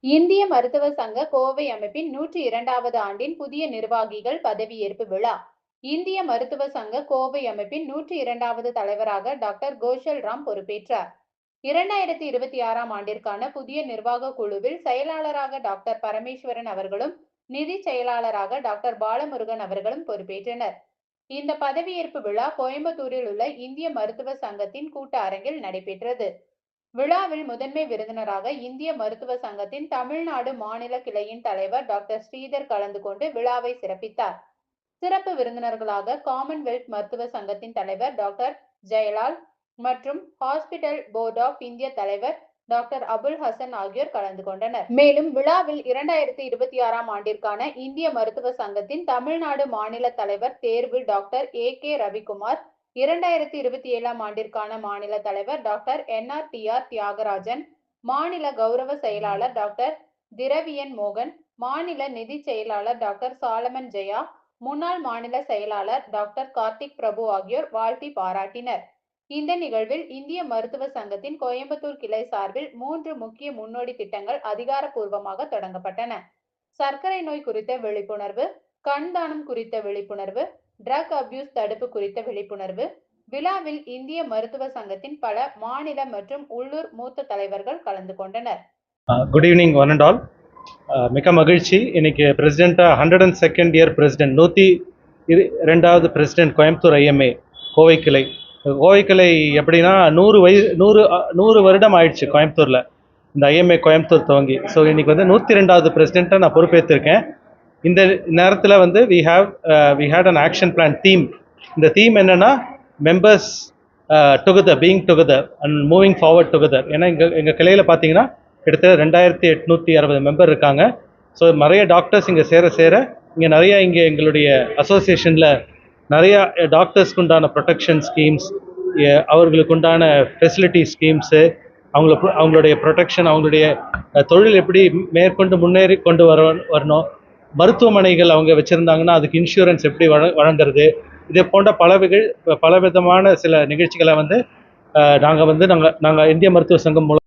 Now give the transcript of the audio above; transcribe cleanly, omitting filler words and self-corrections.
இந்திய மருத்துவ சங்க கோவை அமைப்பின் 102வது ஆண்டின் புதிய நிர்வாகிகள் பதவியேற்பு விழா. இந்திய மருத்துவ சங்க கோவை அமைப்பின் 102வது தலைவராக டாக்டர் கோஷல் ராம் பொறுப்பேற்றார். 2026ஆம் ஆண்டிற்கான புதிய நிர்வாக குழுவில் செயலாளராக டாக்டர் பரமேஸ்வரன் அவர்களும், நிதி செயலாளராக டாக்டர் பாலமுருகன் அவர்களும் பொறுப்பேற்றனர். இந்த பதவியேற்பு விழா கோயம்புத்தூரில் உள்ள இந்திய மருத்துவ சங்கத்தின் கூட்ட அரங்கில் நடைபெற்றது. விழாவில் முதன்மை விருந்தினராக இந்திய மருத்துவ சங்கத்தின் தமிழ்நாடு மாநில கிளையின் தலைவர் டாக்டர் ஸ்ரீதர் கலந்து கொண்டு விழாவை சிறப்பித்தார். சிறப்பு விருந்தினர்களாக காமன்வெல்த் மருத்துவ சங்கத்தின் தலைவர் டாக்டர் ஜெயலால் மற்றும் ஹாஸ்பிட்டல் போர்ட் ஆஃப் இந்தியா தலைவர் டாக்டர் அபுல் ஹசன் ஆகியோர் கலந்து கொண்டனர். மேலும் விழாவில் 2026ஆம் ஆண்டிற்கான இந்திய மருத்துவ சங்கத்தின் தமிழ்நாடு மாநில தலைவர் தேர்வு டாக்டர் ஏ.கே. ரவிக்குமார், 2027ஆம் ஆண்டிற்கான மாநில தலைவர் டாக்டர் NRTR தியாகராஜன், மாநில கௌரவ செயலாளர் டாக்டர் திரவியன் மோகன், மாநில நிதி செயலாளர் டாக்டர் சாலமன் ஜெயா, முன்னாள் மாநில செயலாளர் டாக்டர் கார்த்திக் பிரபு ஆகியோர் வாழ்த்தி பாராட்டினர். இந்த நிகழ்வில் இந்திய மருத்துவ சங்கத்தின் கோயம்புத்தூர் கிளை சார்பில் 3 முக்கிய முன்னோடி திட்டங்கள் அதிகாரப்பூர்வமாக தொடங்கப்பட்டன. சர்க்கரை நோய் குறித்த விழிப்புணர்வு, கண் தானம் குறித்த விழிப்புணர்வு, ட்ரக் அபியூஸ் தடுப்பு குறித்த விழிப்புணர்வு. விழாவில் இந்திய மருத்துவ சங்கத்தின் பல மாநில மற்றும் உள்ளூர் மூத்த தலைவர்கள் கலந்து கொண்டனர். Good evening one and all. மிக மகிழ்ச்சி. இன்னைக்கு பிரசிடெண்ட்டாக 102nd இயர் பிரசிடென்ட் 102வது பிரசிடென்ட் கோயம்புத்தூர் ஐஎம்ஏ கோவை கிளை. கோவை கிளை எப்படின்னா 100 வருடம் ஆயிடுச்சு கோயம்புத்தூரில் இந்த ஐஎம்ஏ கோயம்புத்தூர் துவங்கி. ஸோ இன்னைக்கு வந்து 102வது பிரசிடெண்ட்டாக நான் பொறுப்பேற்றிருக்கேன். இந்த நேரத்தில் வந்து we had an action plan theme. இந்த தீம் என்னன்னா members together, being together and moving forward together. ஏன்னா எங்கள் கிளையில் பார்த்தீங்கன்னா கிட்டத்தட்ட 2860 மெம்பர் இருக்காங்க. ஸோ நிறைய டாக்டர்ஸ் இங்கே சேர இங்கே நிறைய எங்களுடைய அசோசியேஷனில் நிறையா டாக்டர்ஸ்க்கு உண்டான ப்ரொடெக்ஷன் ஸ்கீம்ஸ், அவர்களுக்கு உண்டான ஃபெசிலிட்டி ஸ்கீம்ஸு, அவங்களுடைய ப்ரொடெக்ஷன், அவங்களுடைய தொழில் எப்படி மேற்கொண்டு முன்னேறி கொண்டு வரணும், மருத்துவமனைகள் அவங்க வச்சுருந்தாங்கன்னா அதுக்கு இன்சூரன்ஸ் எப்படி வழங்குறது, இதே போன்ற பலவிதமான சில நிகழ்ச்சிகளை வந்து நாங்கள் இந்திய மருத்துவ சங்கம் மூலம்